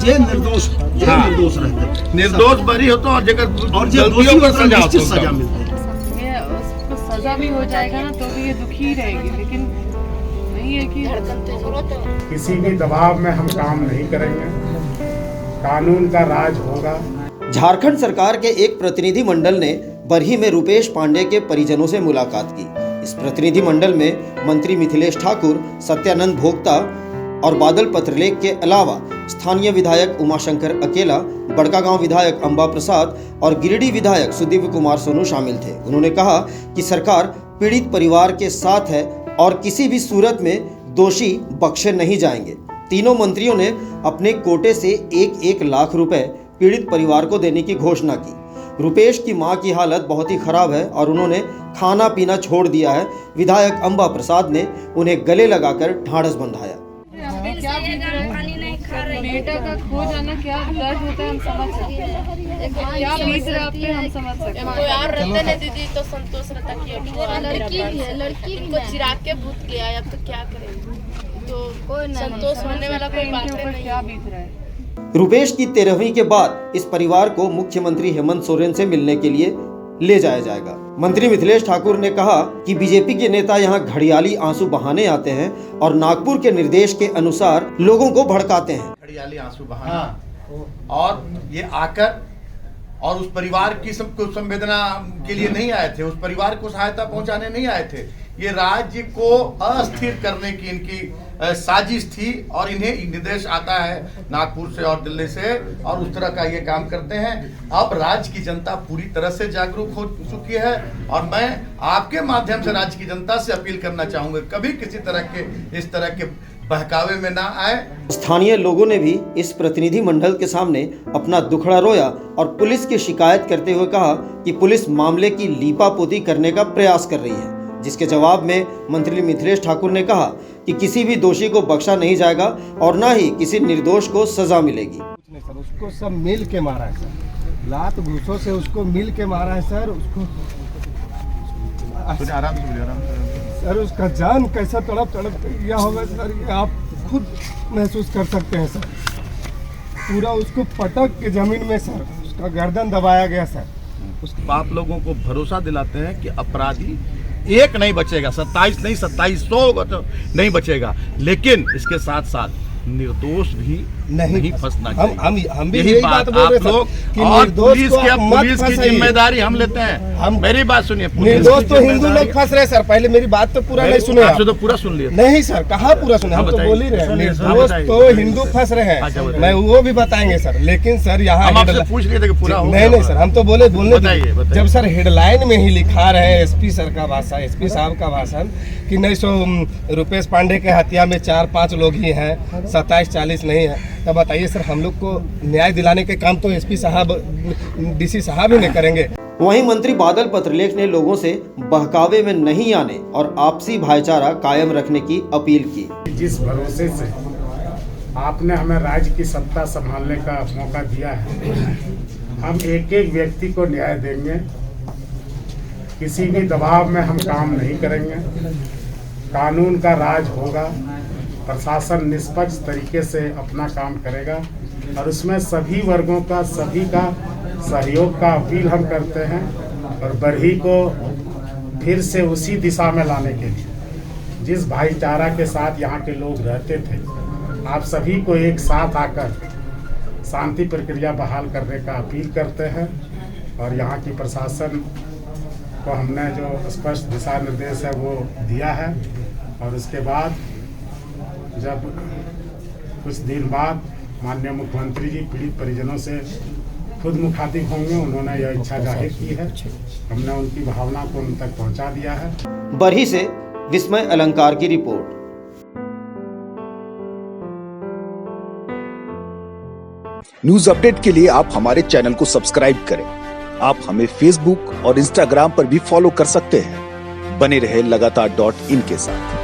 जे निर्दोष रहते, निर्दोष बरी हो तो और जगह और जो दोषी होता है निश्चित सजा मिलती है। ये उसको सजा भी हो जाएगा ना तो भी ये दुखी रहेगी, लेकिन नहीं है कि किसी भी दबाव में हम काम नहीं करेंगे, कानून का राज होगा। झारखंड सरकार के एक प्रतिनिधि मंडल ने बरही में रुपेश पांडे के परिजनों से मुलाकात की। इस प्रतिनिधि मंडल में मंत्री मिथिलेश ठाकुर, सत्यानंद भोक्ता और बादल पत्रलेख के अलावा स्थानीय विधायक उमाशंकर अकेला, बड़कागांव विधायक अंबा प्रसाद और गिरिडीह विधायक सुदीव्य कुमार सोनू शामिल थे। उन्होंने कहा कि सरकार पीड़ित परिवार के साथ है और किसी भी सूरत में दोषी बख्शे नहीं जाएंगे। तीनों मंत्रियों ने अपने कोटे से 1-1 लाख रुपए पीड़ित परिवार को देने की घोषणा की। रुपेश की मां की हालत बहुत ही खराब है और उन्होंने खाना पीना छोड़ दिया है। विधायक अंबा प्रसाद ने उन्हें गले लगाकर ढाढ़स बंधाया। बेटा का खो जाना क्या दर्द होता है हम समझ सकते हैं, क्या बीत रहा है हम समझ सकते हैं। कोई और रहते ना दीदी तो संतोष रहता कि लड़की को चिराग के भूत गया, अब तो क्या करेंगे, तो संतोष होने वाला कोई बात नहीं। क्या बीत रहा है। रुपेश की 13वीं के बाद इस परिवार को मुख्यमंत्री हेमंत सोरेन से मिलने के लिए ले जाया जाएगा। मंत्री मिथिलेश ठाकुर ने कहा कि बीजेपी के नेता यहां घड़ियाली आंसू बहाने आते हैं और नागपुर के निर्देश के अनुसार लोगों को भड़काते हैं। घड़ियाली आंसू बहाना और ये आकर और उस परिवार की सबको संवेदना के लिए नहीं आए थे, उस परिवार को सहायता पहुंचाने नहीं आए थे। ये राज्य को अस्थिर करने की इनकी साजिश थी और इन्हें निर्देश आता है नागपुर से और दिल्ली से और उस तरह का ये काम करते हैं। अब राज्य की जनता पूरी तरह से जागरूक हो चुकी है और मैं आपके माध्यम से राज्य की जनता से अपील करना चाहूंगा, कभी किसी तरह के इस तरह के बहकावे में ना आए। स्थानीय लोगों ने भी इस प्रतिनिधि मंडल के सामने अपना दुखड़ा रोया और पुलिस की शिकायत करते हुए कहा कि पुलिस मामले की लीपापोती करने का प्रयास कर रही है, जिसके जवाब में मंत्री मिथिलेश ठाकुर ने कहा कि किसी भी दोषी को बख्शा नहीं जाएगा और न ही किसी निर्दोष को सजा मिलेगी। सर उसको सब मिल के मारा है सर, लात घूसों से उसको मिल के मारा है सर। उसको आराम से सर उसका जान कैसा तड़प गया होगा सर, ये आप खुद महसूस कर सकते हैं सर। पूरा उसको पटक के जमीन में सर उसका गर्दन दबाया गया सर। आप लोगों को भरोसा दिलाते हैं कि अपराधी एक नहीं बचेगा, 27 नहीं 2700 तो नहीं बचेगा, लेकिन इसके साथ साथ निर्दोष भी नहीं फंसना चाहिए। हम भी यही बात बोल रहे लोग और पुलिस की जिम्मेदारी हम लेते हैं। मेरी बात सुनिए, निर्दोष तो हिंदू लोग फंस रहे सर। पहले मेरी बात तो पूरा नहीं सुने, आपसे तो पूरा सुन लिया। नहीं सर, कहाँ पूरा सुने, हम तो बोल ही रहे हैं निर्दोष तो हिंदू फंस रहे हैं। मैं वो भी बताएंगे सर, लेकिन सर यहाँ पूछ लिए थे कि पूरा नहीं सर, हम तो बोलने जब सर हेडलाइन में ही लिखा रहे एसपी सर का भाषण, एसपी साहब का भाषण कि नहीं सो रुपेश पांडे के हत्या में 4-5 लोग ही हैं, 27-40 नहीं है, तब बताइए सर हम लोग को न्याय दिलाने के काम तो एसपी साहब, डीसी साहब ही नहीं करेंगे। वहीं मंत्री बादल पत्रलेख ने लोगों से बहकावे में नहीं आने और आपसी भाईचारा कायम रखने की अपील की। जिस भरोसे से आपने हमें राज्य की सत्ता संभालने का मौका दिया है, हम एक-एक व्यक्ति को न्याय देंगे, किसी भी दबाव में हम काम नहीं करेंगे, कानून का राज होगा, प्रशासन निष्पक्ष तरीके से अपना काम करेगा और उसमें सभी वर्गों का, सभी का सहयोग का अपील हम करते हैं और बरही को फिर से उसी दिशा में लाने के लिए जिस भाईचारा के साथ यहाँ के लोग रहते थे, आप सभी को एक साथ आकर शांति प्रक्रिया बहाल करने का अपील करते हैं और यहाँ की प्रशासन को हमने जो स्पष्ट दिशा निर्देश है वो दिया है और उसके बाद जब कुछ दिन बाद माननीय मुख्यमंत्री जी पीड़ित परिजनों से खुद मुखातिब होंगे, उन्होंने यह इच्छा जाहिर की है, हमने उनकी भावना को उन तक पहुंचा दिया है। बरही से विस्मय अलंकार की रिपोर्ट। न्यूज अपडेट के लिए आप हमारे चैनल को सब्सक्राइब करें। आप हमें फेसबुक और इंस्टाग्राम पर भी फॉलो कर सकते हैं। बने रहे लगातार .in के साथ।